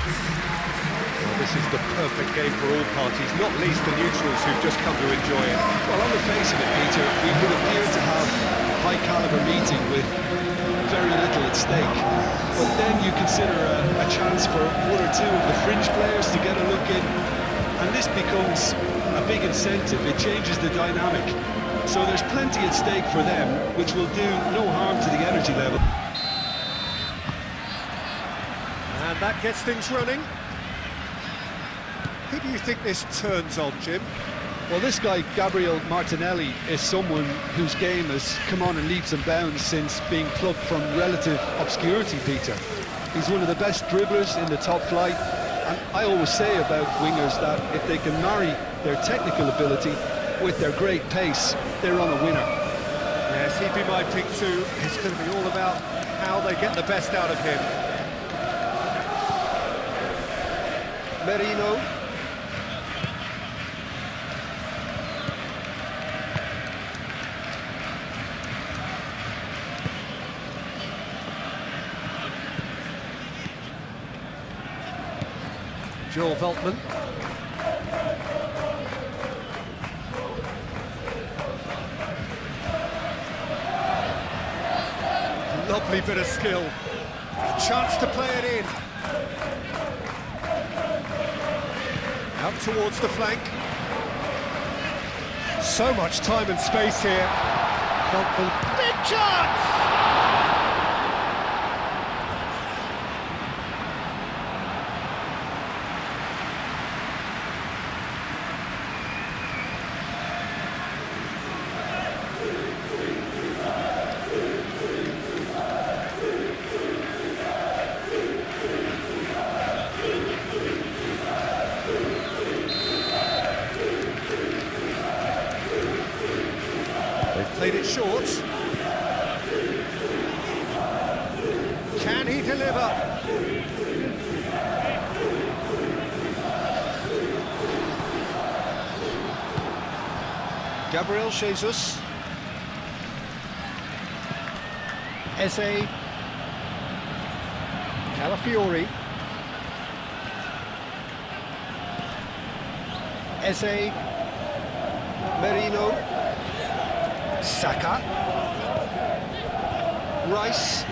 Well, this is the perfect game for all parties, not least the neutrals who've just come to enjoy it. Well, on the face of it, Peter, we would appear to have a high-caliber meeting with very little at stake. But then you consider a chance for one or two of the fringe players to get a look in, and this becomes a big incentive. It changes the dynamic. So there's plenty at stake for them, which will do no harm to the energy level. And that gets things running. Who do you think this turns on, Jim? Well, this guy, Gabriel Martinelli, is someone whose game has come on in leaps and bounds since being plucked from relative obscurity, Peter. He's one of the best dribblers in the top flight, and I always say about wingers that if they can marry their technical ability with their great pace, they're on a winner. Yes, he'd be my pick too. It's going to be all about how they get the best out of him. Merino. Joel Veltman. Lovely bit of skill. Chance to play it in. Out towards the flank. So much time and space here. Veltman. Big chance! Played it short. Can he deliver? Gabriel Jesus. Eze. Calafiori. Eze. Merino. Saka. Rice.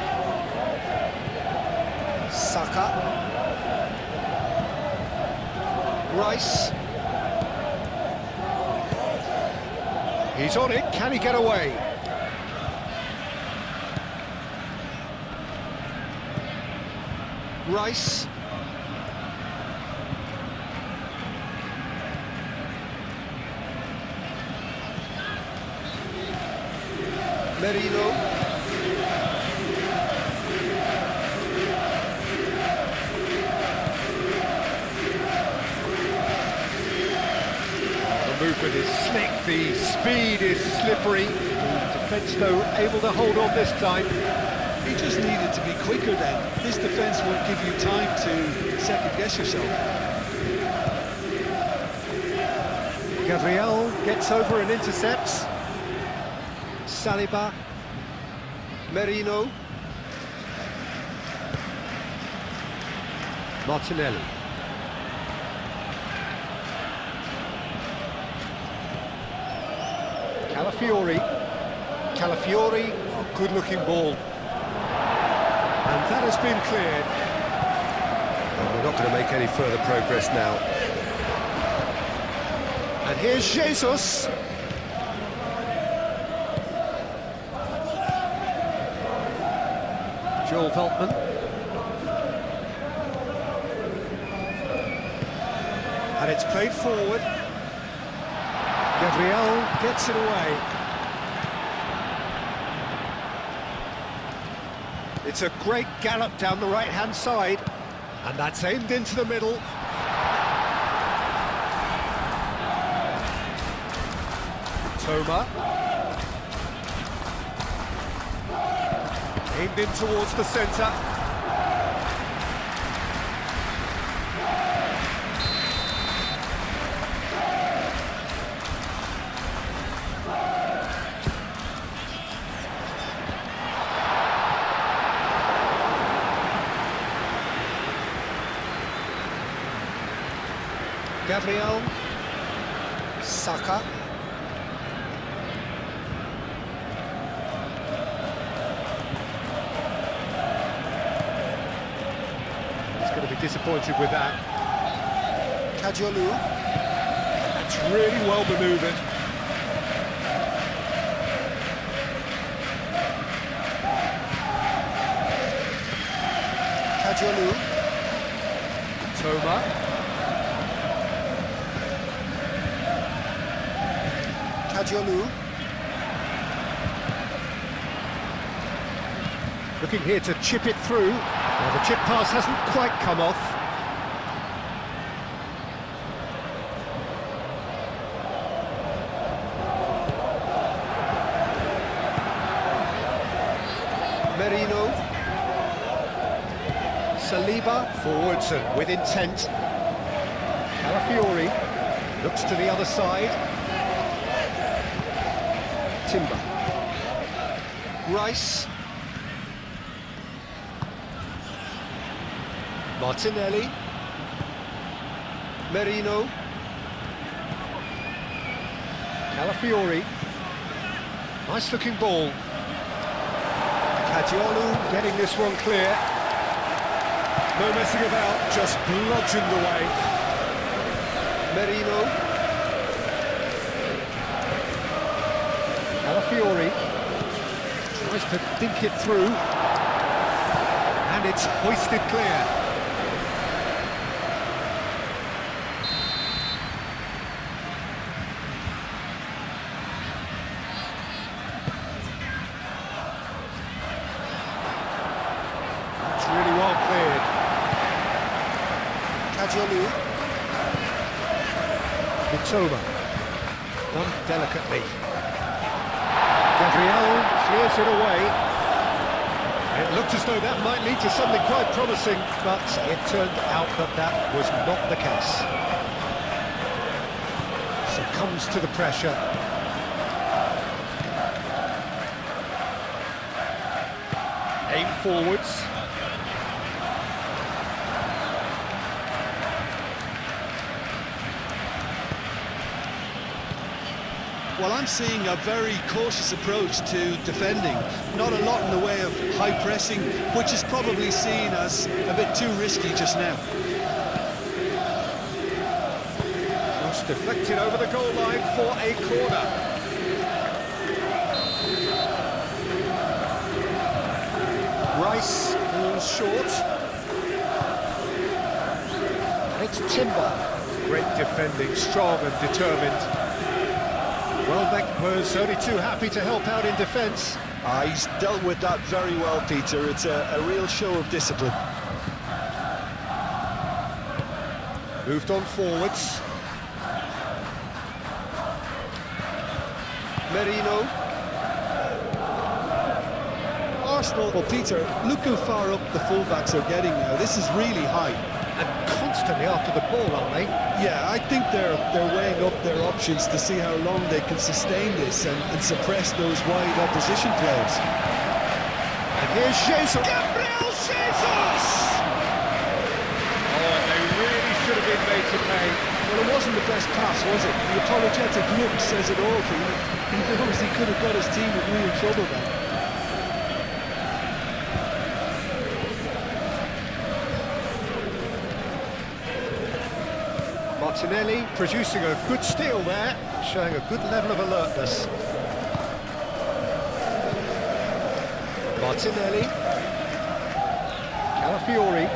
Saka. Rice. He's on it. Can he get away? Rice. Merino. The movement is slick, the speed is slippery. The defence, though, able to hold on this time. He just needed to be quicker then. This defence won't give you time to second-guess yourself. Gabriel gets over and intercepts. Saliba. Merino. Martinelli. Calafiori. Calafiori. Oh, good-looking ball. And that has been cleared. And we're not going to make any further progress now. And here's Jesus. Joel Veltman. And it's played forward. Gabriel gets it away. It's a great gallop down the right-hand side. And that's aimed into the middle. Toma. Aimed in towards the centre. Gabriel. Saka. He's going to be disappointed with that. Kajolu. That's really well manoeuvred. Kajolu. Toma. Kajolu. Looking here to chip it through. Well, the chip pass hasn't quite come off. Merino. Saliba forwards and with intent. Calafiori looks to the other side. Timber. Rice. Martinelli. Merino. Calafiori. Nice looking ball. Kajolu getting this one clear. No messing about, just bludgeoned away. Merino. Calafiori tries to dink it through. And it's hoisted clear. That's really well cleared. Kajolu. Mitoma. Done delicately. Gabriel clears it away. It looked as though that might lead to something quite promising, but it turned out that that was not the case. Succumbs to the pressure. Aim forwards. Well, I'm seeing a very cautious approach to defending. Not a lot in the way of high pressing, which is probably seen as a bit too risky just now. Just deflected over the goal line for a corner. Rice falls short. It's Timber. Great defending, strong and determined. Welbeck was only too happy to help out in defence. He's dealt with that very well, Peter. It's a real show of discipline. Moved on forwards. Merino. Arsenal, well, Peter, look how far up the fullbacks are getting now. This is really high. And constantly after the ball, aren't they? Yeah, I think they're weighing up their options to see how long they can sustain this and suppress those wide opposition players. And here's Jesus. Gabriel Jesus! Oh, they really should have been made to pay. Well, it wasn't the best pass, was it? The apologetic look says it all. He knows he could have got his team in real trouble then. Martinelli producing a good steal there, showing a good level of alertness. Martinelli. Calafiori.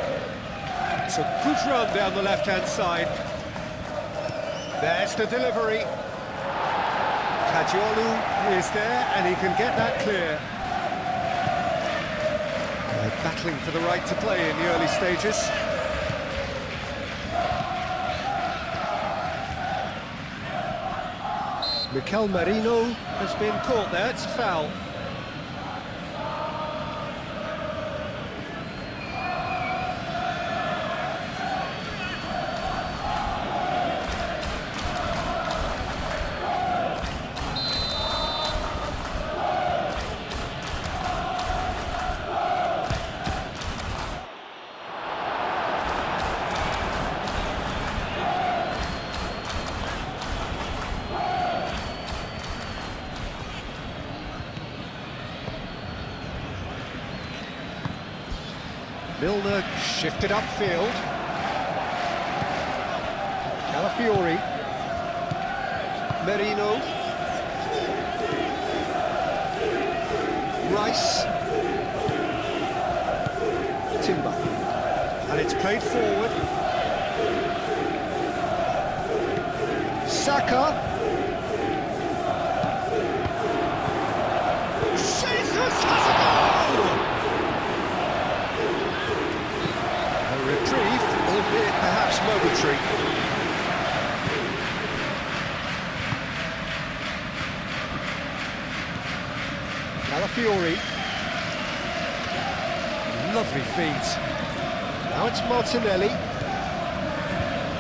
It's a good run down the left-hand side. There's the delivery. Kajolu is there, and he can get that clear. They're battling for the right to play in the early stages. Mikel Merino has been caught there, it's a foul. Milner shifted upfield. Calafiori. Merino. Rice. Timber. And it's played forward. Saka. Jesus has a goal! A reprieve, albeit perhaps momentary. Calafiori. Lovely feet. Now it's Martinelli.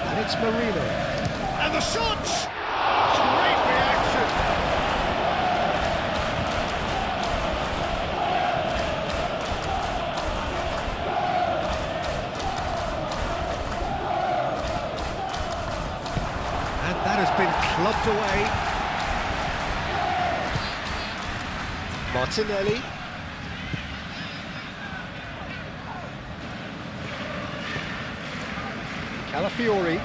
And it's Marino. And the shot! Great reaction! And that has been clubbed away. Martinelli. Calafiori.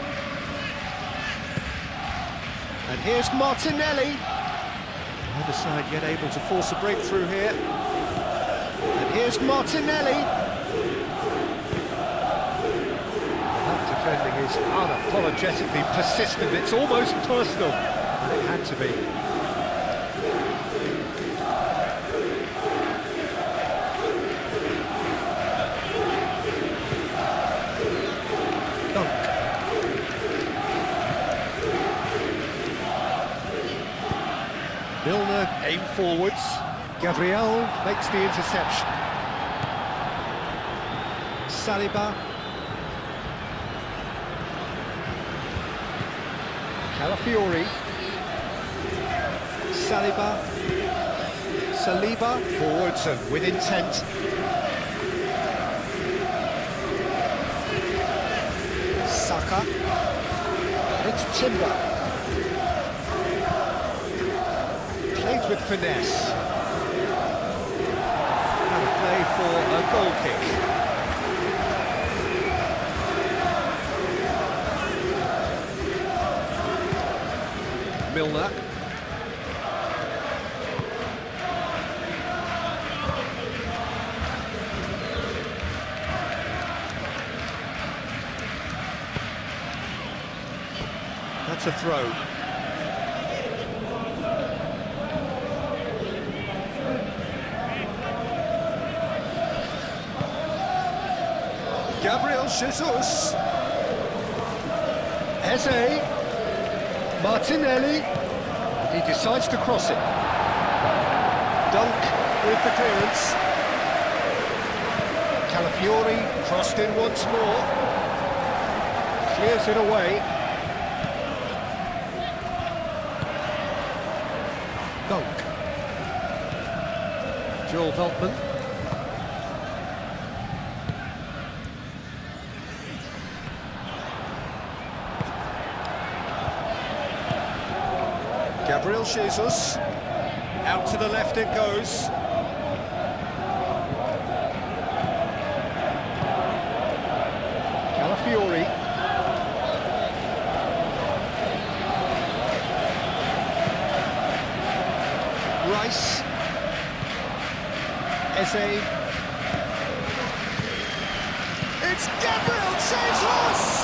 And here's Martinelli. Either side yet able to force a breakthrough here. And here's Martinelli. That defending is unapologetically persistent. It's almost personal. And it had to be. Milner aim forwards. Gabriel makes the interception. Saliba. Calafiori. Saliba. Forwards and with intent. Saka. It's Timber. Played with finesse. And a play for a goal kick. Milner. That's a throw. Gabriel Jesus. Eze. Martinelli. He decides to cross it. Dunk with the clearance. Calafiori crossed in once more. Clears it away. Dunk. Joel Veltman. Gabriel Jesus, out to the left it goes. Calafiori. Rice. Eze. It's Gabriel Jesus!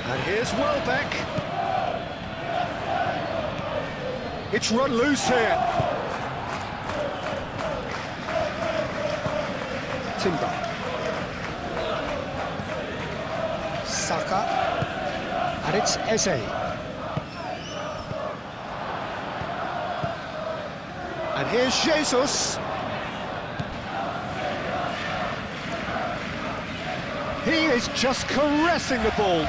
And here's Welbeck. It's run loose here. Timber. Saka. And it's Eze. And here's Jesus. He is just caressing the ball.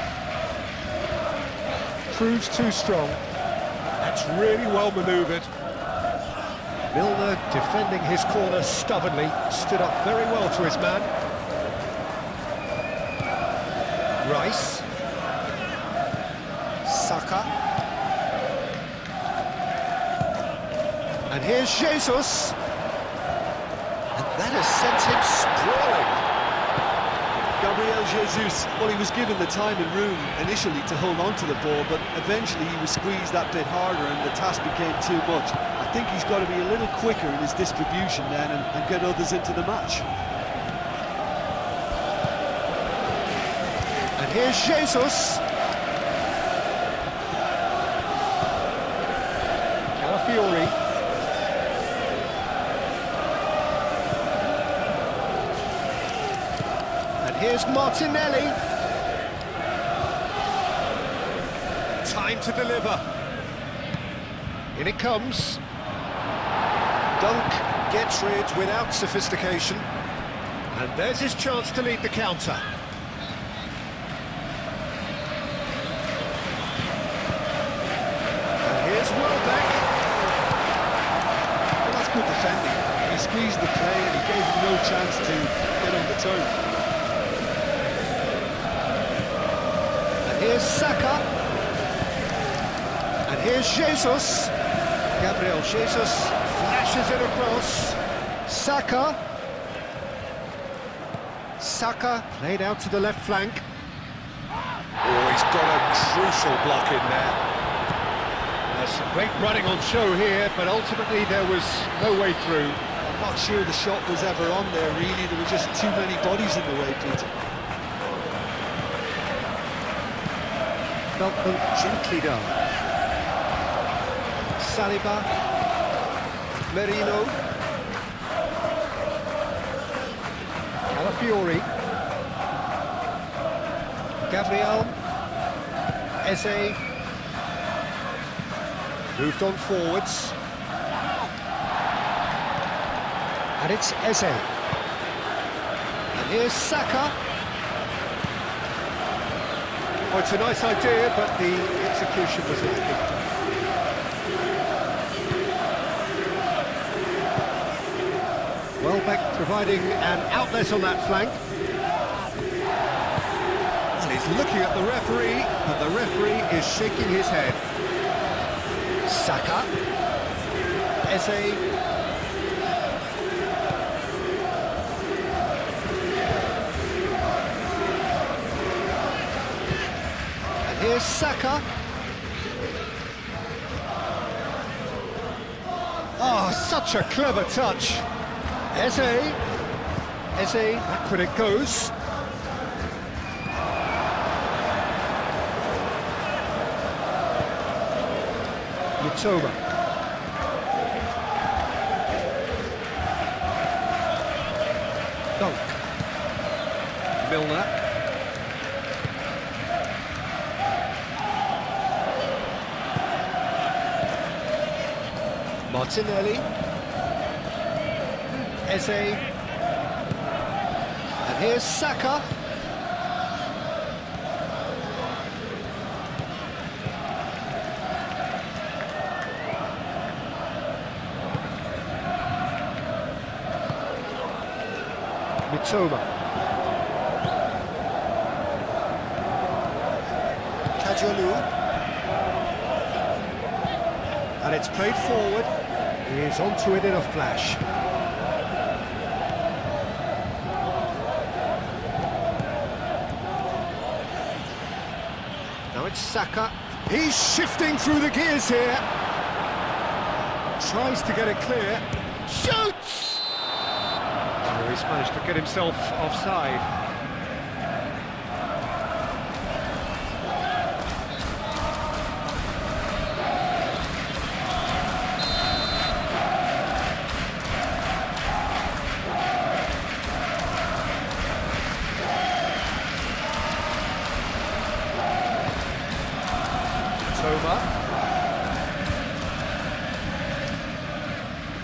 Proves too strong. That's really well manoeuvred. Milner defending his corner stubbornly, stood up very well to his man. Rice. Saka. And here's Jesus. And that has sent him sprawling. Gabriel Jesus, well, he was given the time and room initially to hold on to the ball, but eventually he was squeezed that bit harder and the task became too much. I think he's got to be a little quicker in his distribution then and get others into the match. And here's Jesus. Calafiori. Here's Martinelli. Time to deliver. In it comes. Dunk gets rid without sophistication. And there's his chance to lead the counter. And here's Welbeck. Well, that's good defending. He squeezed the play and he gave him no chance to get on the turn. Here's Saka, and here's Jesus. Gabriel Jesus flashes it across. Saka played out to the left flank. Oh, he's got a crucial block in there. There's some great running on show here, but ultimately there was no way through. I'm not sure the shot was ever on there, really. There were just too many bodies in the way, Peter. Veltman gently down. Saliba. Merino. Calafiori. Gabriel. Eze. Moved on forwards. And it's Eze. And here's Saka. Oh, it's a nice idea, but the execution was lacking. Welbeck providing an outlet on that flank. And he's looking at the referee, but the referee is shaking his head. Saka. Eze. Here's Saka. Oh, such a clever touch. Eze, back when it goes. Mitoma. Dunk. Milner. Martinelli, Eze, and here's Saka. Mitoma. Kajolu. And it's played forward. He is onto it in a flash. Now it's Saka. He's shifting through the gears here. Tries to get it clear. Shoots! Oh, he's managed to get himself offside.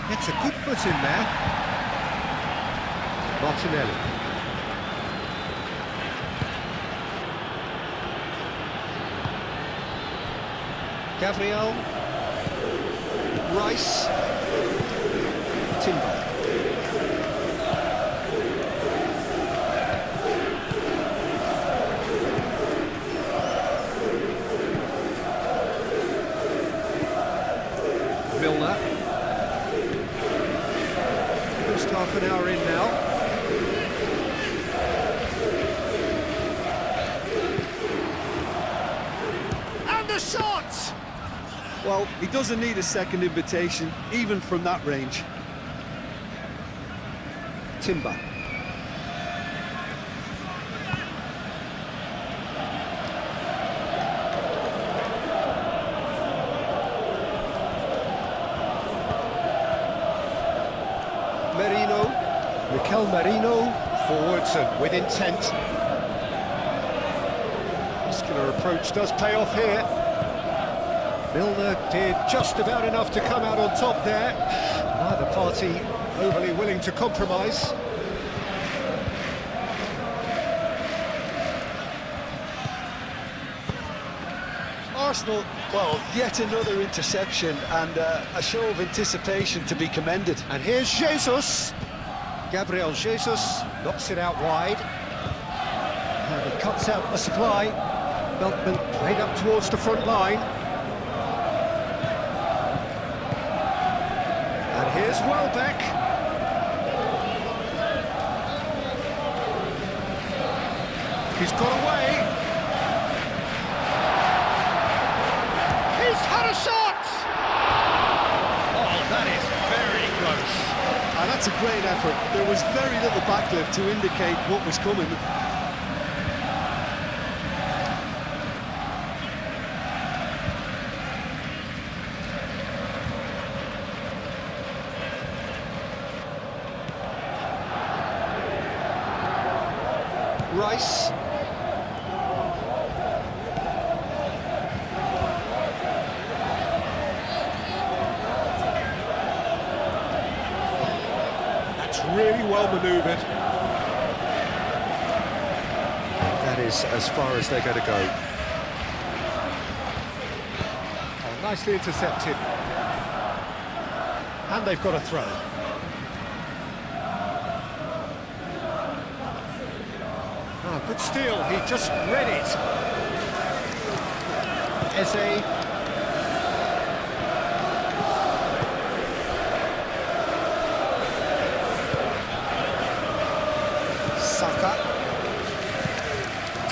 Gets a good foot in there. Martinelli. Gabriel. Rice. Timber. shot! Well, he doesn't need a second invitation, even from that range. Timber. Mikel Merino, forwards and with intent. Muscular approach does pay off here. Milner did just about enough to come out on top there. Neither party overly willing to compromise. Arsenal, well, yet another interception and a show of anticipation to be commended. And here's Jesus. Gabriel Jesus knocks it out wide. And he cuts out a supply. Beltman played up towards the front line. And here's Welbeck. He's got away. He's had a shot! Oh, that is very close. And that's a great effort. There was very little backlift to indicate what was coming. Rice. Really well manoeuvred. That is as far as they're going to go. Oh, nicely intercepted. And they've got a throw. Oh, good steal. He just read it. Eze.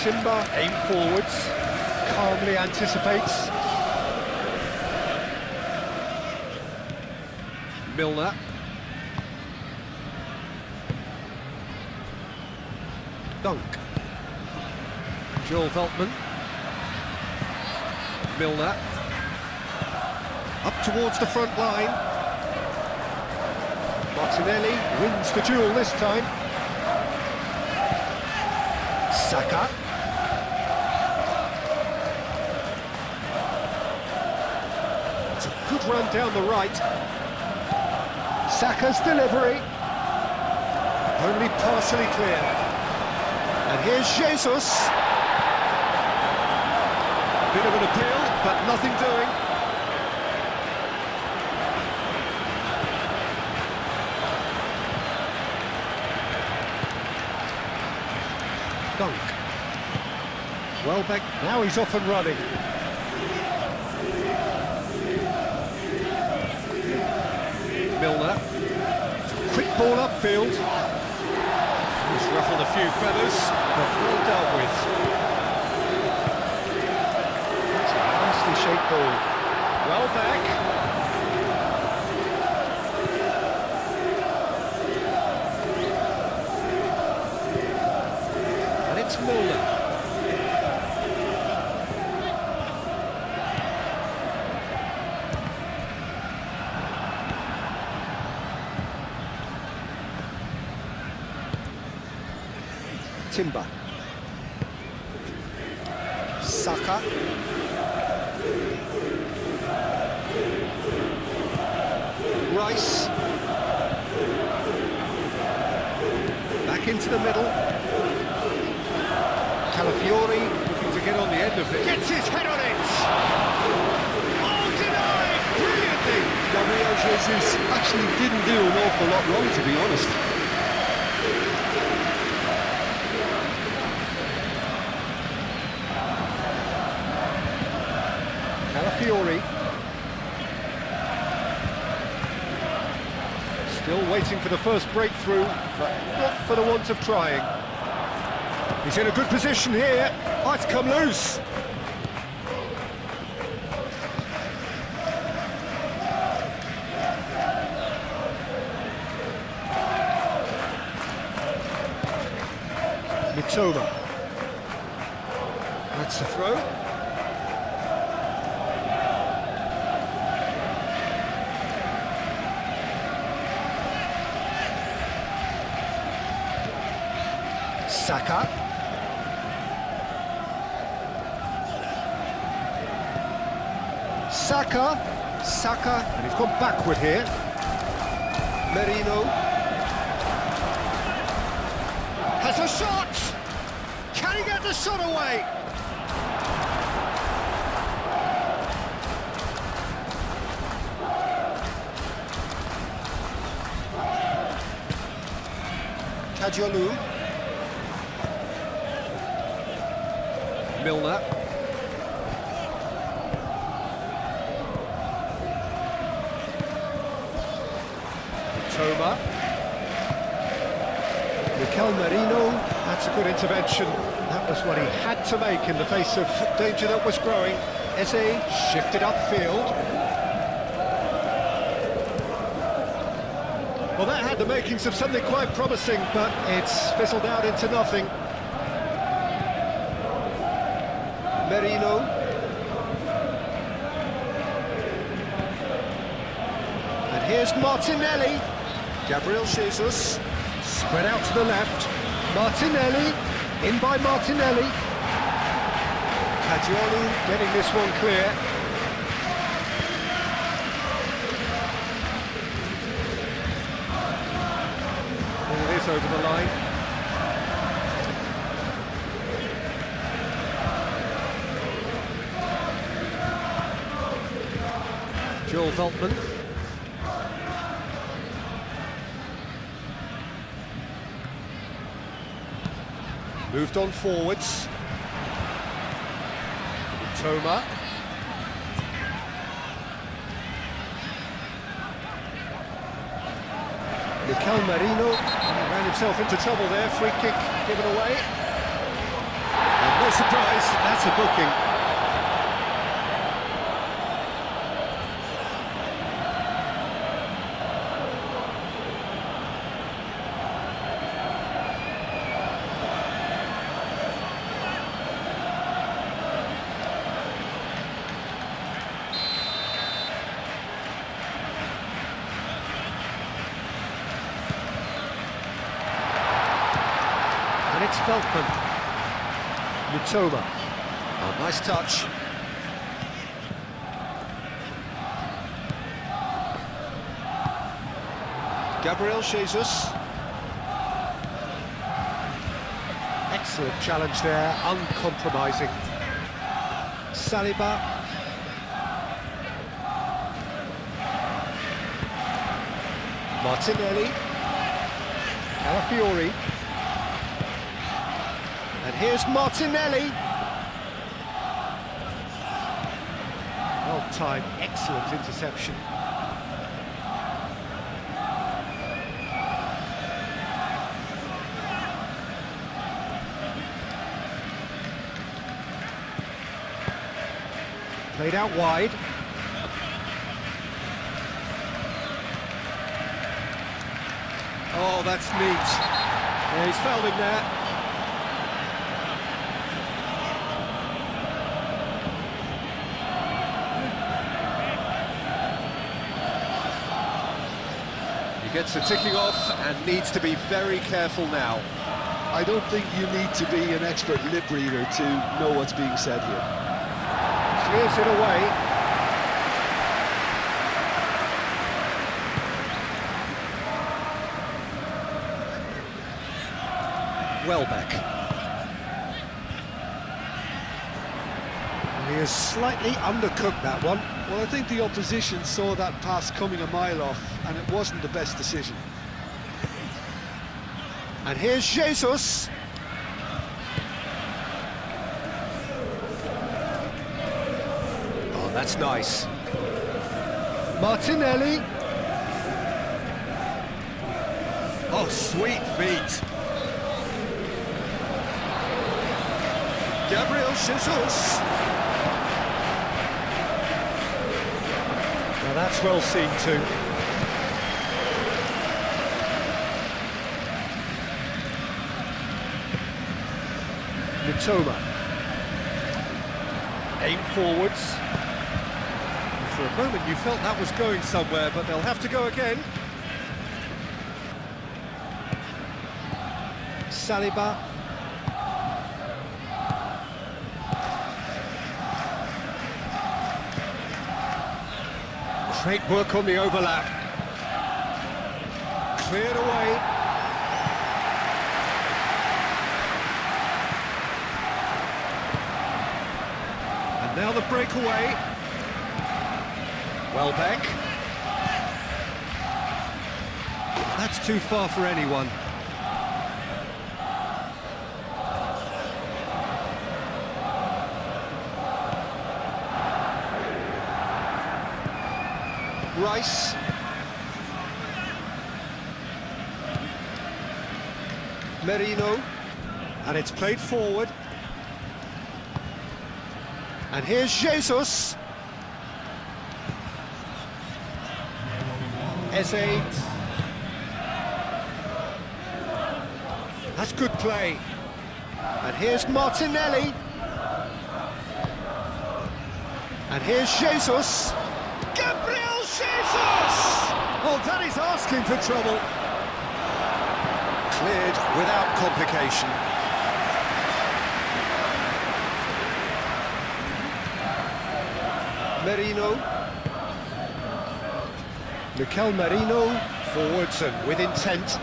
Timber, aim forwards, calmly anticipates. Milner. Dunk. Joel Veltman. Milner. Up towards the front line. Martinelli wins the duel this time. Saka. Good run down the right. Saka's delivery. Only partially clear. And here's Jesus. Bit of an appeal, but nothing doing. Dunk. Welbeck, now he's off and running. Milner. Quick ball upfield. He's ruffled a few feathers, but well dealt with. That's a nicely shaped ball. Welbeck. And it's Milner. Timber. Saka. Rice. Back into the middle. Calafiori looking to get on the end of it. Gets his head on it! Oh, denied! Brilliantly! Gabriel Jesus actually didn't do an awful lot wrong, to be honest. Calafiori. Still waiting for the first breakthrough, but not for the want of trying. He's in a good position here. Oh, it's come loose. Mitoma. That's the throw. Saka. Saka, and he's gone backward here. Merino. Has a shot! Can he get the shot away? Kajolu. Milner. Mitoma. Mikel Merino. That's a good intervention. That was what he had to make in the face of danger that was growing. Eze shifted upfield. Well, that had the makings of something quite promising, but it's fizzled out into nothing. Merino. And here's Martinelli. Gabriel Jesus. Spread out to the left. Martinelli. In by Martinelli. Kajolu getting this one clear. It is over the line. Joel Veltman. Moved on forwards. Mitoma. Mikel Merino ran himself into trouble there. Free kick given away. And no surprise, that's a booking. It's Veltman. Mitoma. Oh, nice touch. Gabriel Jesus. Excellent challenge there, uncompromising. Saliba. Martinelli. Calafiori. And here's Martinelli. Well timed, excellent interception. Played out wide. Oh, that's neat. Yeah, he's fouled him there. Gets the ticking off and needs to be very careful now. I don't think you need to be an expert lip reader to know what's being said here. Clears it away. Welbeck. And he has slightly undercooked that one. Well, I think the opposition saw that pass coming a mile off, and it wasn't the best decision. And here's Jesus. Oh, that's nice. Martinelli. Oh, sweet feet. Gabriel Jesus. Now that's well seen too. Mitoma. Aim forwards. For a moment you felt that was going somewhere, but they'll have to go again. Saliba. Great work on the overlap. Cleared away. And now the breakaway. Welbeck. That's too far for anyone. Rice. Merino. And it's played forward. And here's Jesus. Eze. That's good play. And here's Martinelli. And here's Jesus. Gabriel Jesus! Oh, that is asking for trouble. Cleared without complication. Merino. Mikel Merino, forwards and with intent.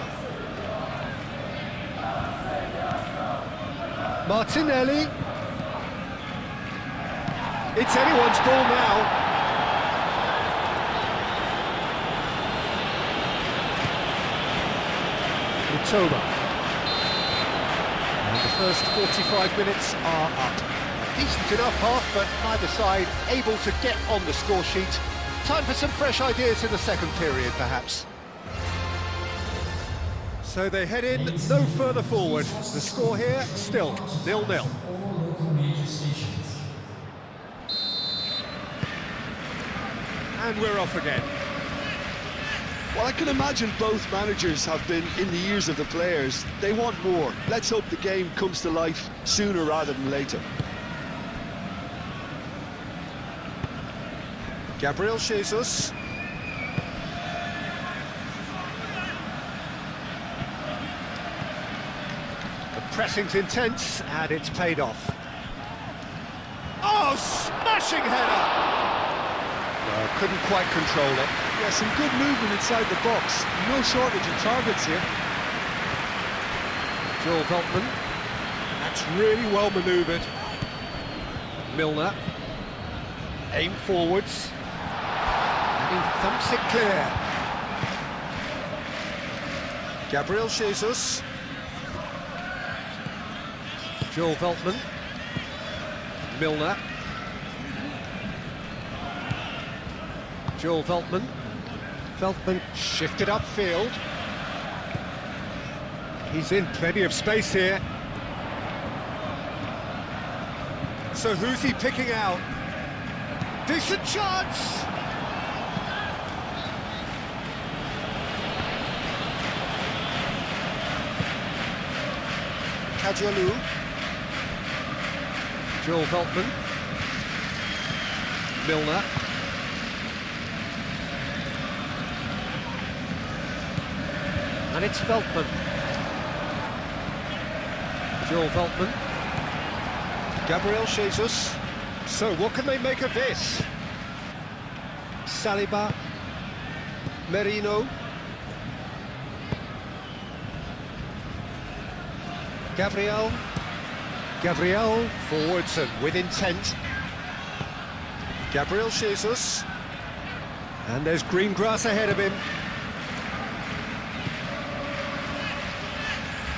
Martinelli. It's anyone's ball now. Mitoma. And the first 45 minutes are up. Decent enough half, but neither side able to get on the score sheet. Time for some fresh ideas in the second period, perhaps. So they head in no further forward. The score here, still 0-0. And we're off again. Well, I can imagine both managers have been in the ears of the players. They want more. Let's hope the game comes to life sooner rather than later. Gabriel Jesus. The pressing's intense, and it's paid off. Oh, smashing header! Well, couldn't quite control it. Yeah, some good movement inside the box. No shortage of targets here. Joel Veltman. That's really well manoeuvred. Milner. Aim forwards. And he thumps it clear. Gabriel Jesus. Joel Veltman. Milner. Joel Veltman. Veltman shifted upfield. He's in plenty of space here. So who's he picking out? Decent chance! Kajalu. Joel Veltman. Milner. And it's Veltman. Joel Veltman. Gabriel Jesus. So what can they make of this? Saliba. Merino. Gabriel. Gabriel, forwards and with intent. Gabriel Jesus. And there's green grass ahead of him.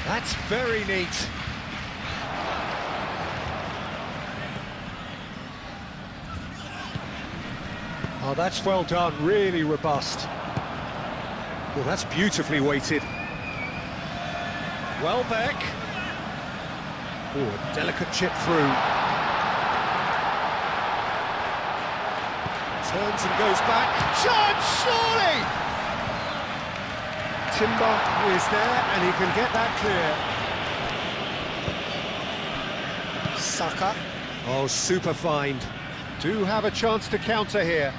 That's very neat. Oh, that's well done, really robust. Well, that's beautifully weighted. Welbeck. Oh, a delicate chip through. Turns and goes back. Chance, surely! Timber is there, and he can get that clear. Saka. Oh, super find. Do have a chance to counter here.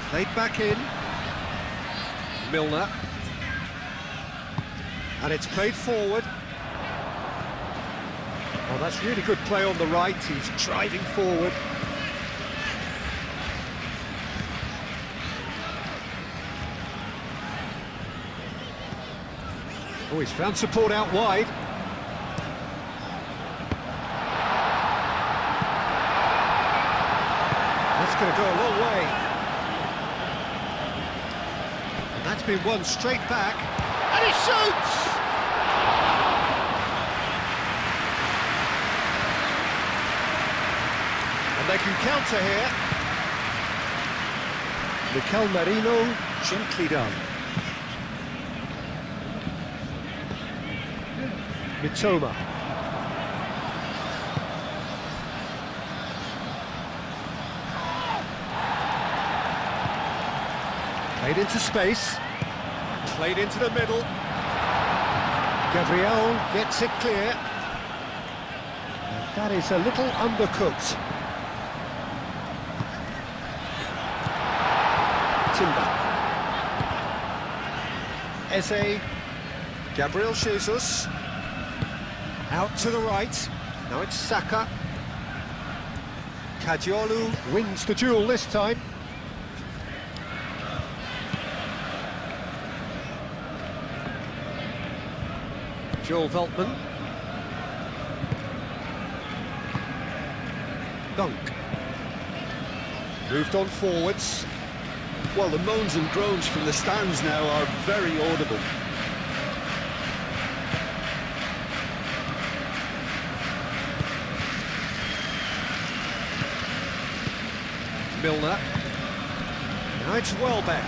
Played back in. Milner. And it's played forward. Oh, that's really good play on the right. He's driving forward. Oh, he's found support out wide. That's going to go a long way. And that's been won straight back. And he shoots! And they can counter here. Mikel Merino, gently done. Mitoma. Played into space. Played into the middle. Gabriel gets it clear. And that is a little undercooked. Timber. Eze. Gabriel Jesus. Out to the right. Now it's Saka. Kadiolu wins the duel this time. Joel Veltman. Dunk. Moved on forwards. Well, the moans and groans from the stands now are very audible. Milner. Now it's Welbeck.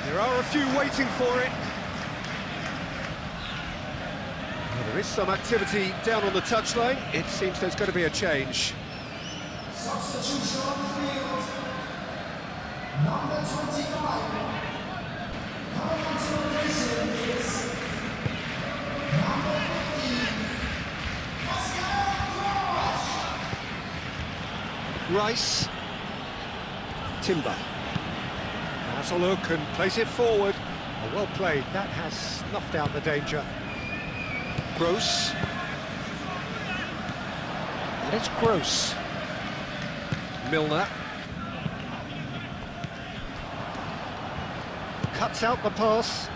There are a few waiting for it. Well, there is some activity down on the touchline. It seems there's going to be a change. Substitution on the field. Number 25. Coming onto the racing is number 15. Rice. Timber. Has a look and plays it forward. Oh, well played. That has snuffed out the danger. Gross. And it's Gross. Milner. Cuts out the pass.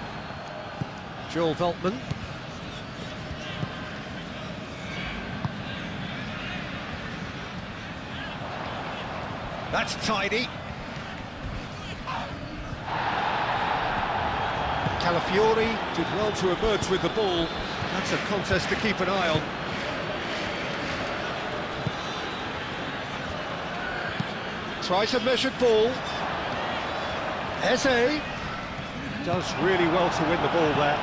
Joel Veltman. That's tidy. Calafiori did well to emerge with the ball. That's a contest to keep an eye on. Tries a measured ball. Eze does really well to win the ball there.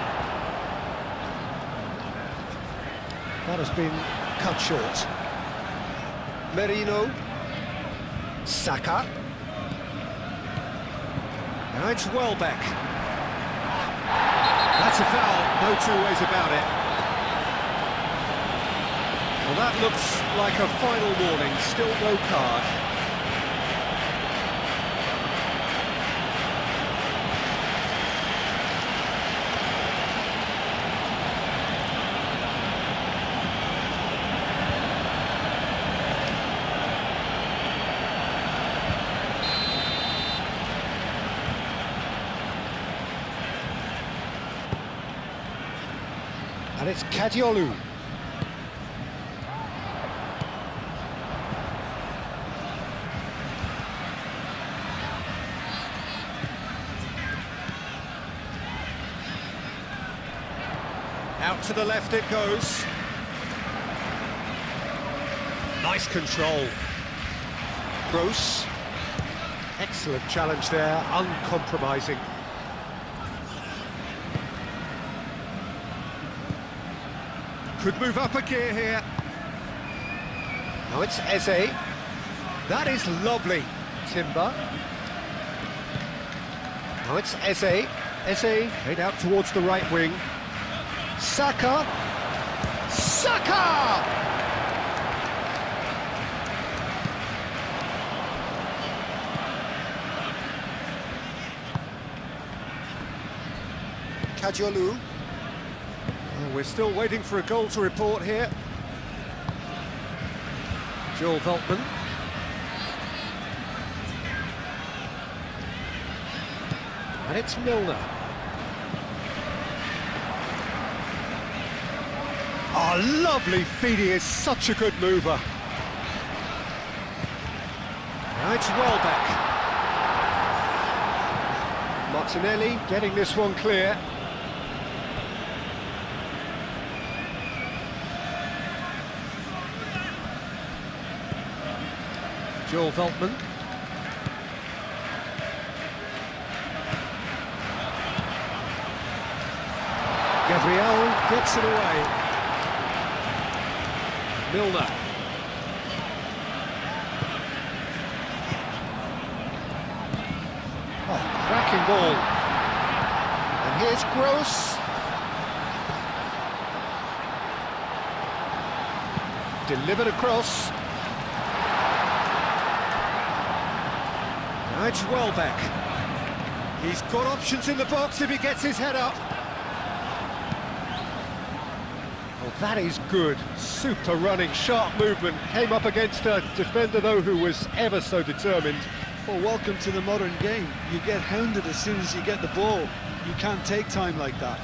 That has been cut short. Merino. Saka. Now it's Welbeck. That's a foul, no two ways about it. Well, that looks like a final warning, still no card. And it's Kadiolu. Out to the left it goes. Nice control. Gross. Excellent challenge there, uncompromising. Could move up a gear here. Now it's Eze. That is lovely. Timber. Now it's Eze. Eze head out towards the right wing. Saka. Saka! Kajolu. Oh, we're still waiting for a goal to report here. Joel Veltman. And it's Milner. Oh, lovely feed, he is such a good mover. Now it's Welbeck. Martinelli getting this one clear. Joel Veltman. Gabriel gets it away. Milner. Oh, cracking ball. And here's Gross. Delivered across. Now it's Welbeck. He's got options in the box if he gets his head up. Oh, that is good. Super running, sharp movement. Came up against a defender, though, who was ever so determined. Well, welcome to the modern game. You get hounded as soon as you get the ball. You can't take time like that.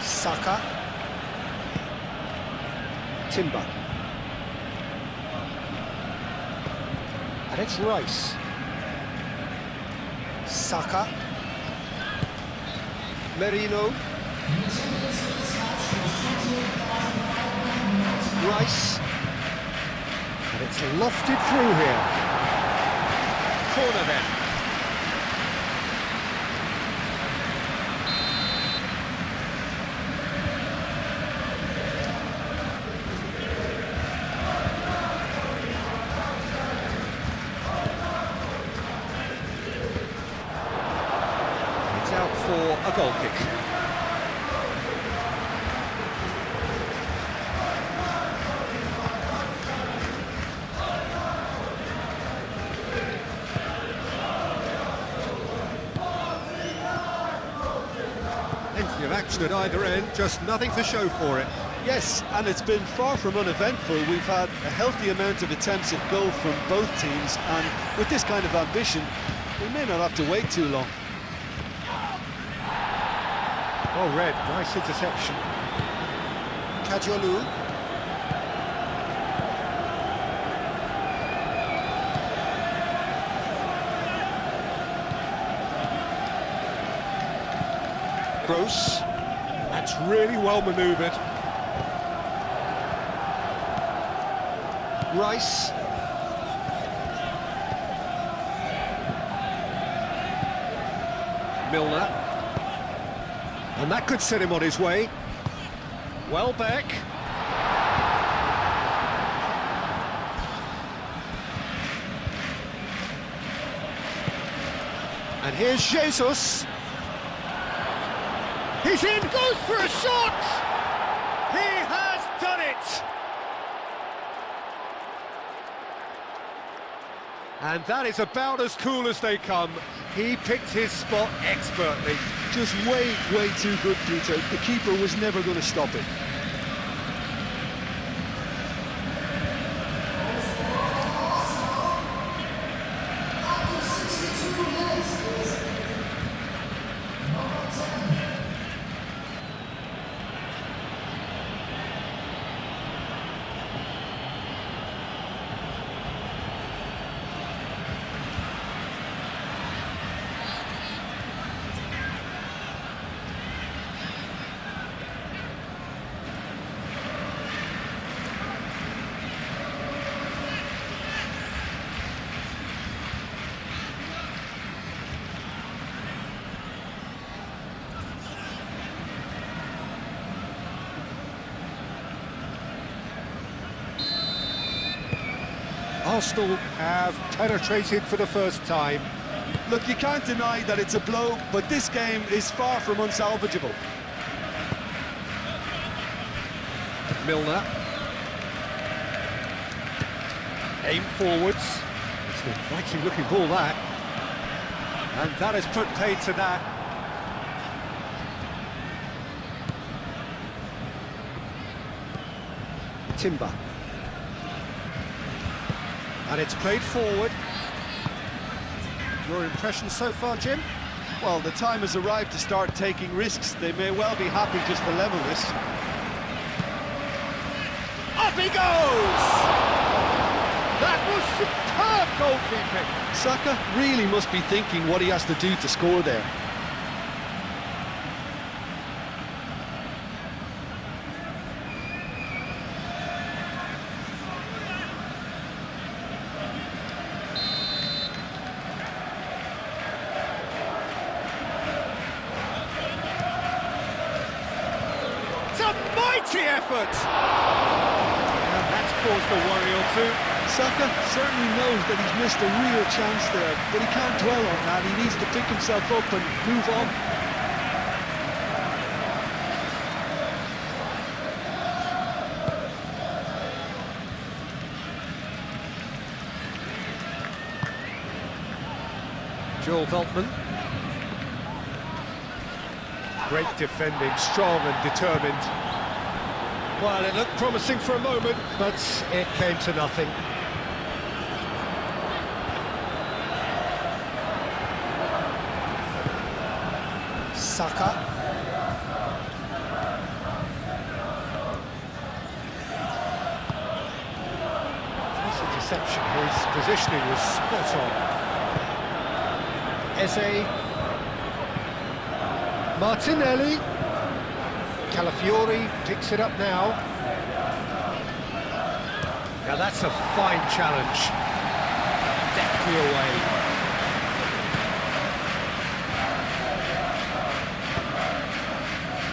Saka. Timber. And it's Rice. Saka. Merino. Rice. And it's lofted through here. Corner then. Out for a goal kick. Plenty of action at either end, just nothing to show for it. Yes, and it's been far from uneventful. We've had a healthy amount of attempts at goal from both teams, and with this kind of ambition, we may not have to wait too long. Oh, Red, nice interception. Kajolu. Gross. That's really well manoeuvred. Rice. Milner. And that could set him on his way. Welbeck. And here's Jesus. He's in, goes for a shot! He has done it! And that is about as cool as they come. He picked his spot expertly. Just way too good, Peter. The keeper was never going to stop it. Arsenal have penetrated for the first time. Look, you can't deny that it's a blow, but this game is far from unsalvageable. Milner. Aim forwards. It's an inviting looking ball, that. And that has put paid to that. Timber. And it's played forward. Your impression so far, Jim? Well, the time has arrived to start taking risks. They may well be happy just to level this. Up he goes! That was superb goalkeeping. Saka really must be thinking what he has to do to score there. It's a mighty effort! And that's caused a worry or two. Saka certainly knows that he's missed a real chance there, but he can't dwell on that. He needs to pick himself up and move on. Joel Veltman. Great defending, strong and determined. Well, it looked promising for a moment, but it came to nothing. Saka. Nice interception. His positioning was spot on. Eze. Martinelli. Calafiori picks it up now. Now that's a fine challenge. Deftly away.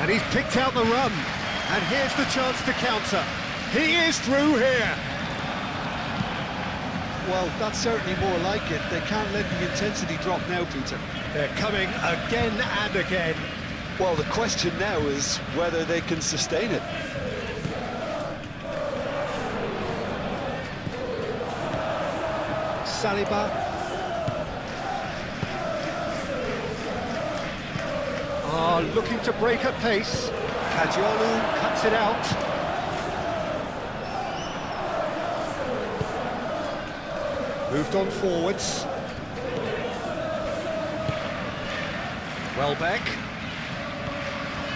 And he's picked out the run. And here's the chance to counter. He is through here. Well, that's certainly more like it. They can't let the intensity drop now, Peter. They're coming again and again. Well, the question now is whether they can sustain it. Saliba. Looking to break at pace. Kajiolu cuts it out. Moved on forwards. Welbeck.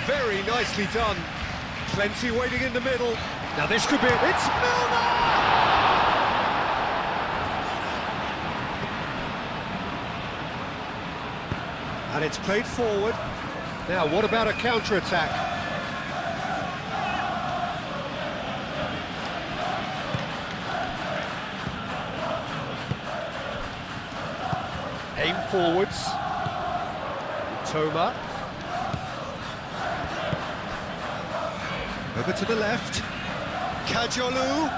Very nicely done. Plenty waiting in the middle. Now this could be... It's Milner! And it's played forward. Now, what about a counter-attack? Aim forwards. Toma. Over to the left. Kajiolu.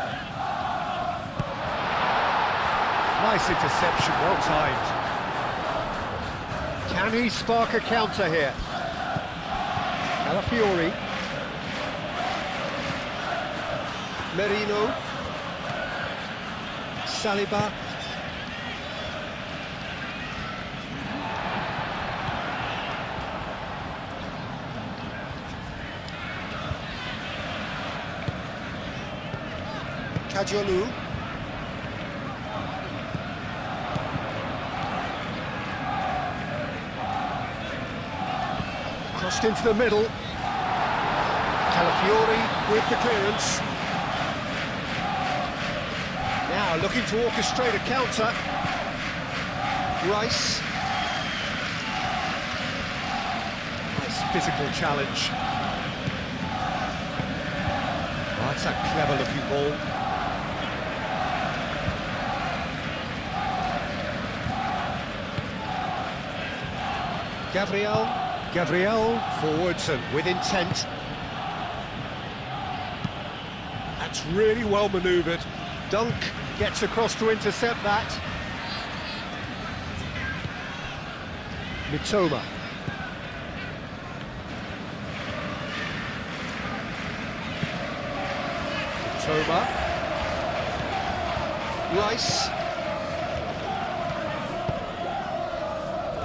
Nice interception, well timed. Can he spark a counter here? Calafiori. Merino. Saliba. Kajiolu. Crossed into the middle. Calafiori with the clearance. Now looking to orchestrate a counter. Rice. Nice physical challenge. Oh, that's a clever looking ball. Gabriel forwards and with intent. That's really well manoeuvred. Dunk Gets across to intercept that. Mitoma. Mitoma. Rice.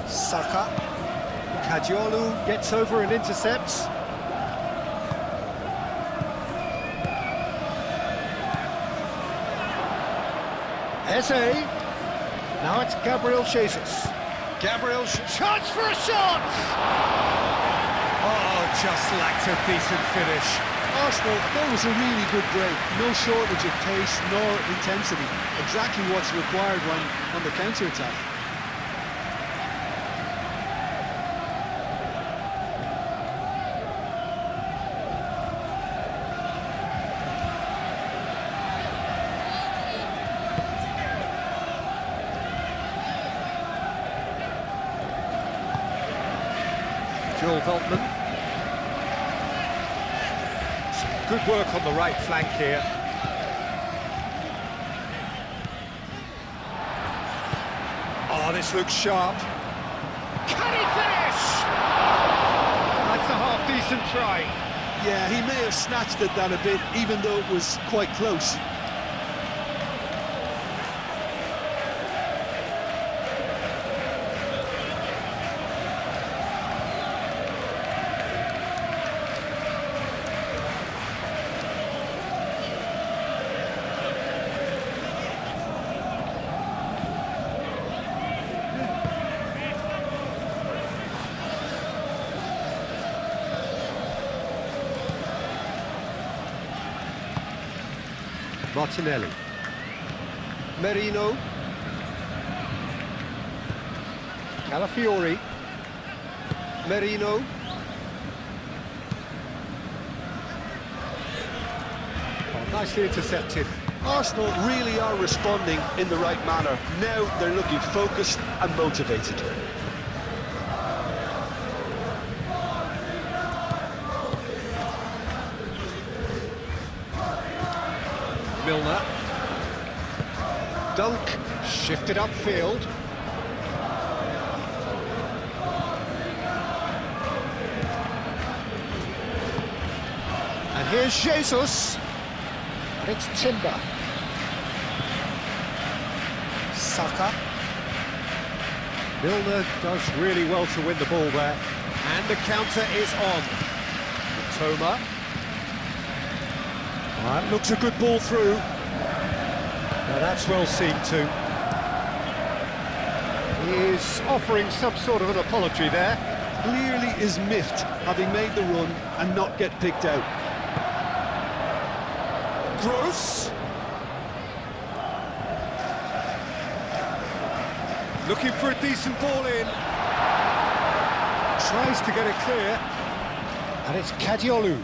Saka. Kadiolu gets over and intercepts. Eze. Now it's Gabriel Jesus. Chance for a shot! Oh, just lacked a decent finish. Arsenal, that was a really good break. No shortage of pace nor intensity. Exactly what's required when on the counter-attack. Joel Veltman. Some good work on the right flank here. Oh, this looks sharp. Can he finish? That's a half-decent try. Yeah, he may have snatched at that a bit, even though it was quite close. Martinelli. Merino. Calafiori. Merino. Oh, nicely intercepted. Arsenal really are responding in the right manner. Now they're looking focused and motivated. Milner. Dunk, shifted upfield. And here's Jesus. And it's Timber. Saka. Milner does really well to win the ball there. And the counter is on. Mitoma. That looks a good ball through. Now that's well seen too. He is offering some sort of an apology there. Clearly is miffed, having made the run and not get picked out. Gross. Looking for a decent ball in. Tries to get it clear. And it's Kadiolu.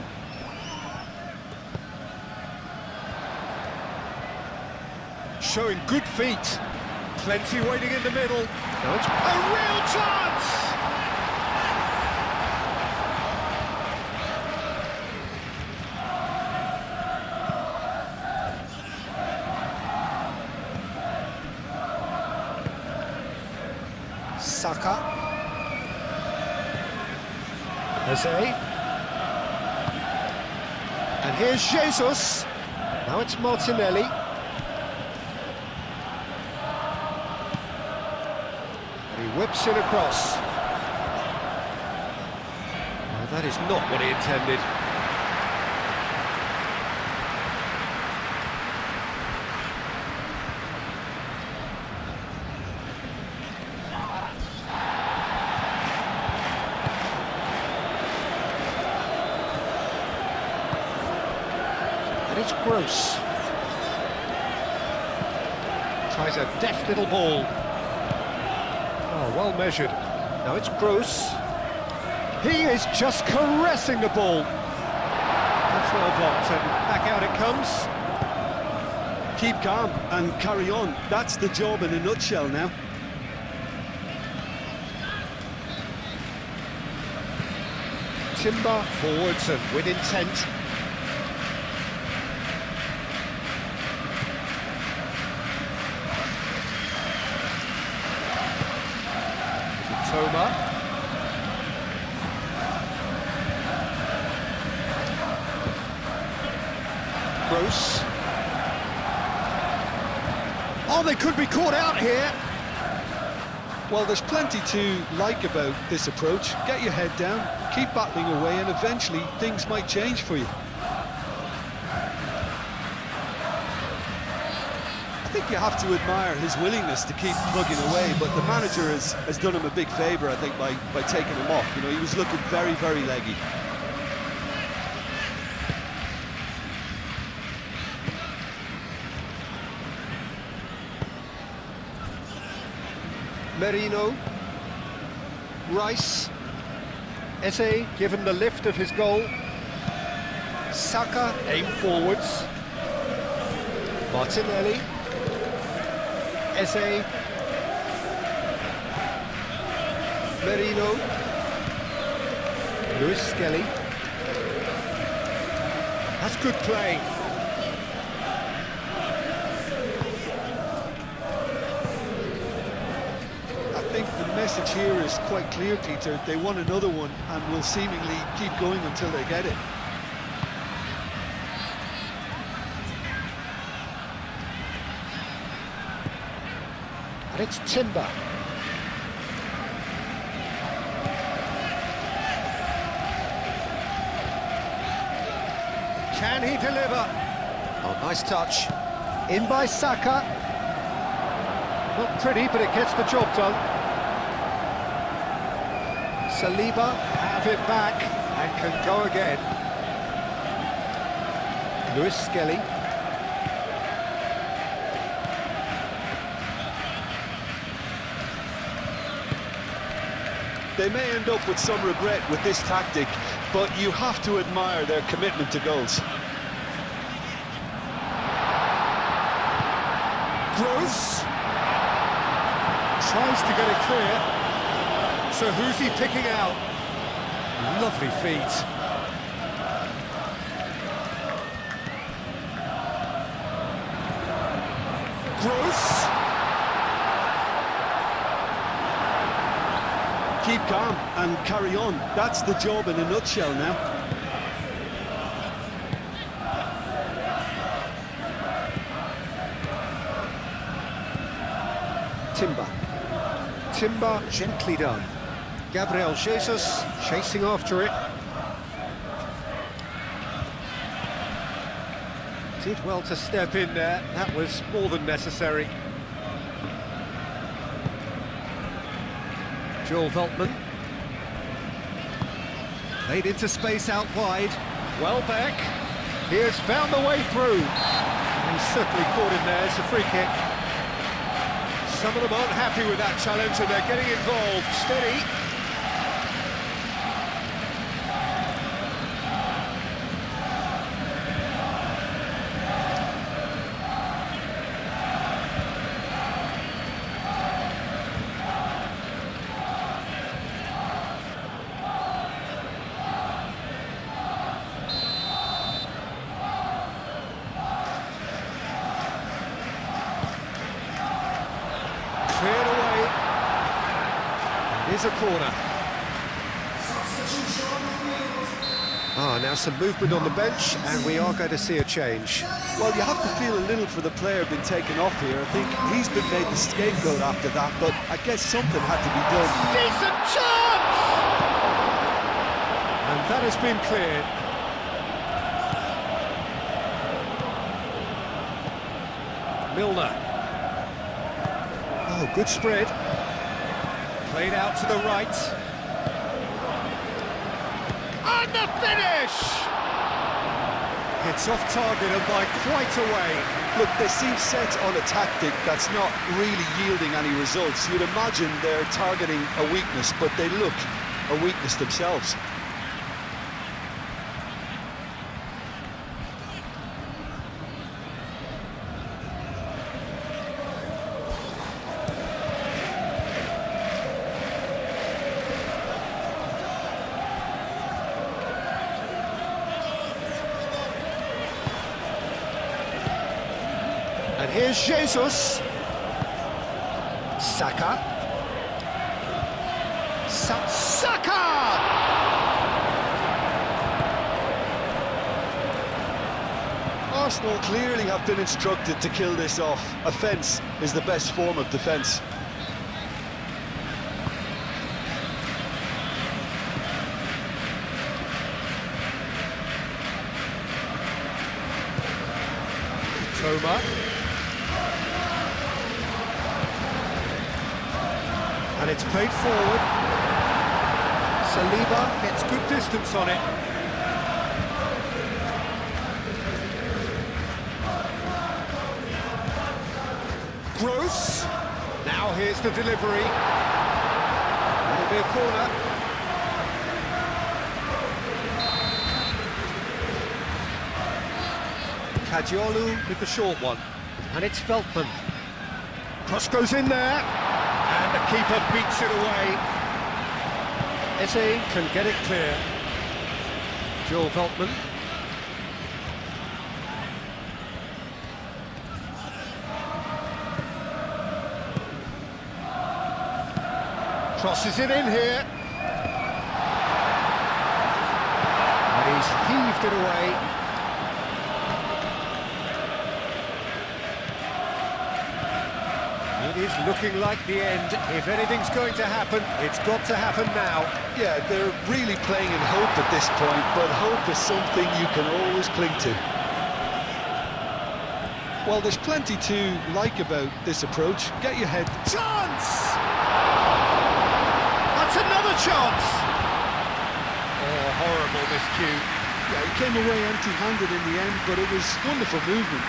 Showing good feet. Plenty waiting in the middle. Now it's a real chance! Saka. Eze. And here's Jesus. Now it's Martinelli. Whips it across. Well, that is not what he intended. And it's Gross. Tries a deft little ball. Oh, well measured. Now it's Gross. He is just caressing the ball. That's well blocked, and back out it comes. Keep calm and carry on. That's the job in a nutshell now. Timber forwards and with intent. Toma. Gross. Oh, they could be caught out here. Well, there's plenty to like about this approach. Get your head down, keep battling away, and eventually things might change for you. I think you have to admire his willingness to keep plugging away, but the manager has done him a big favour, I think, by taking him off. You know, he was looking very, very leggy. Merino, Rice, Eze given the lift of his goal. Saka aim forwards. Martinelli, Eze, Merino, Lewis Skelly. That's good play. I think the message here is quite clear, Peter. They want another one and will seemingly keep going until they get it. And it's Timber. Can he deliver? Oh, nice touch. In by Saka. Not pretty, but it gets the job done. Saliba have it back and can go again. Lewis Skelly. They may end up with some regret with this tactic, but you have to admire their commitment to goals. Gross tries to get it clear. So who's he picking out? Lovely feet. Gross. Keep calm and carry on. That's the job in a nutshell now. Timber gently done. Gabriel Jesus chasing after it. Did well to step in there. That was more than necessary. Joel Veltman. Played into space out wide. Welbeck. He has found the way through. He's certainly caught in there. It's a free kick. Some of them aren't happy with that challenge and they're getting involved. Steady. Cleared away. Here's a corner. Now some movement on the bench, and we are going to see a change. Well, you have to feel a little for the player being taken off here. I think he's been made the scapegoat after that, but I guess something had to be done. Decent chance! And that has been cleared. Milner. Oh, good spread. Played out to the right. And the finish! It's off target and by quite a way. Look, they seem set on a tactic that's not really yielding any results. You'd imagine they're targeting a weakness, but they look a weakness themselves. And here's Jesus. Saka. Saka! Arsenal clearly have been instructed to kill this off. Offence is the best form of defence. Toma. And it's played forward. Saliba gets good distance on it. Gross. Now here's the delivery. It'll be a corner. Kajiolu with the short one. And it's Veltman. Cross goes in there. And the keeper beats it away. Eze can get it clear. Joel Veltman. Crosses it in here. And he's heaved it away. It is looking like the end. If anything's going to happen, it's got to happen now. Yeah, they're really playing in hope at this point, but hope is something you can always cling to. Well, there's plenty to like about this approach. Get your head. Chance! That's another chance! Oh, horrible miscue. Yeah, he came away empty-handed in the end, but it was wonderful movement.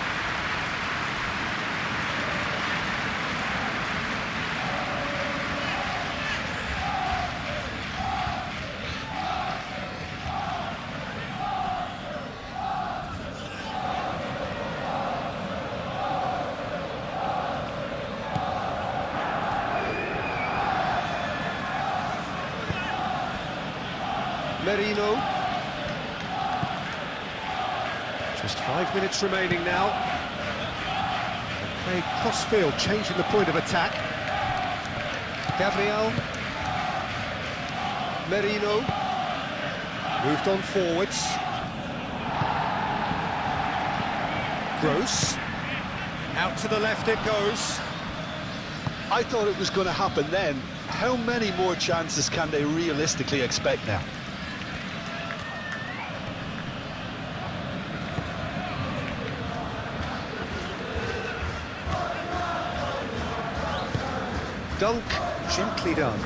Merino. Just 5 minutes remaining now. Play cross-field, changing the point of attack. Gabriel. Merino. Moved on forwards. Gross. Out to the left it goes. I thought it was going to happen then. How many more chances can they realistically expect now? Dunk, gently done.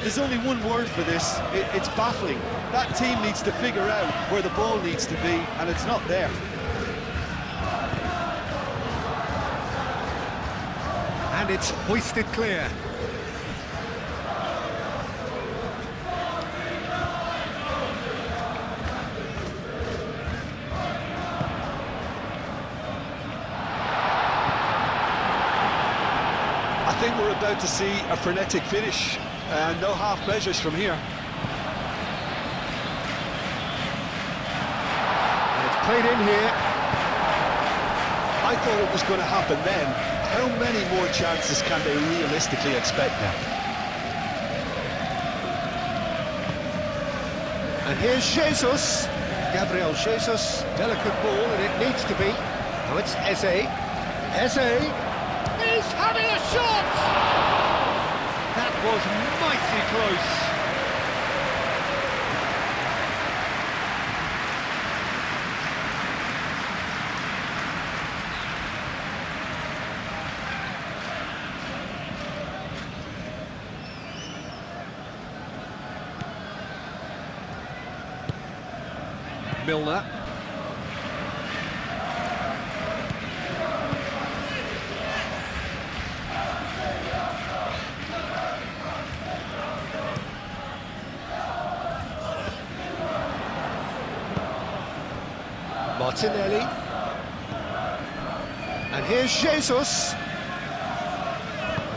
There's only one word for this. It's baffling. That team needs to figure out where the ball needs to be, and it's not there. And it's hoisted clear. I think we're about to see a frenetic finish, and no half measures from here. And it's played in here. I thought it was going to happen then. How many more chances can they realistically expect now? And here's Jesus. Gabriel Jesus. Delicate ball, and it needs to be. Now it's Eze. Eze. He's having a shot! That was mighty close. Milner. Martinelli. And here's Jesus.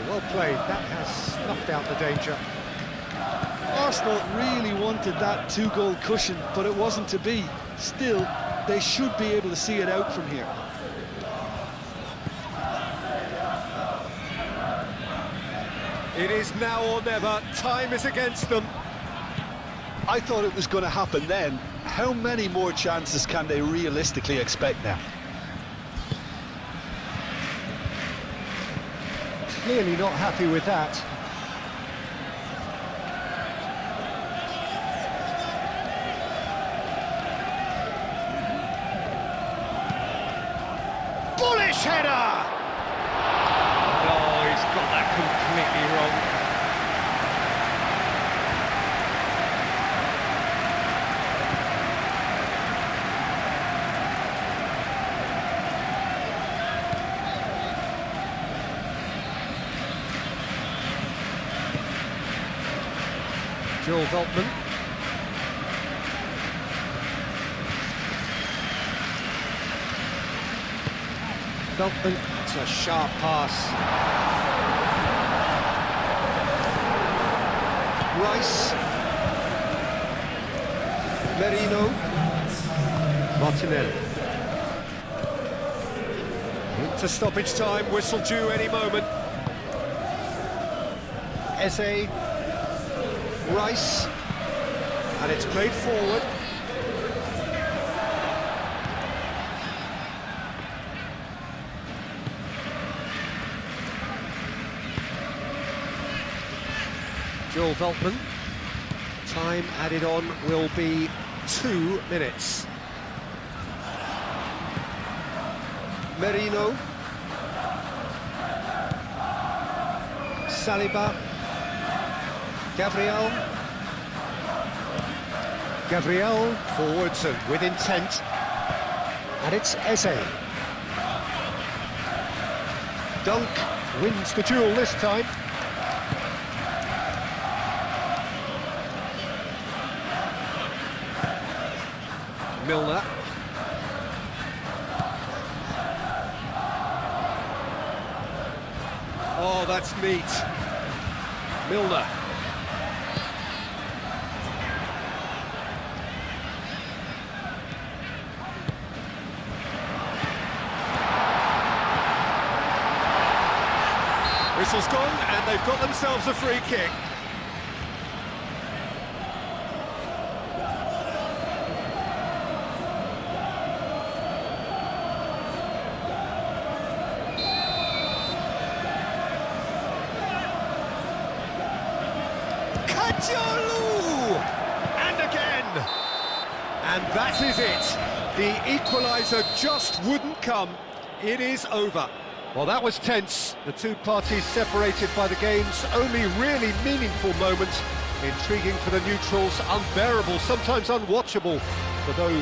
Well played, that has snuffed out the danger. Arsenal really wanted that two-goal cushion, but it wasn't to be. Still, they should be able to see it out from here. It is now or never. Time is against them. I thought it was going to happen then. How many more chances can they realistically expect now? Clearly not happy with that. Bullish header! No, he's got that completely wrong. Joel Veltman. Veltman, it's a sharp pass. Rice. Merino. Martinelli. Into stoppage time, whistle due any moment. Eze. Rice, and it's played forward. Joel Veltman. Time added on will be 2 minutes. Merino. Saliba. Gabriel forwards and with intent, and it's Eze. Dunk wins the duel this time. Milner. Oh, that's neat. Milner. Whistle's gone, and they've got themselves a free kick. Kajolu! And again! And that is it. The equalizer just wouldn't come. It is over. Well, that was tense. The two parties separated by the game's only really meaningful moment. Intriguing for the neutrals, unbearable, sometimes unwatchable for those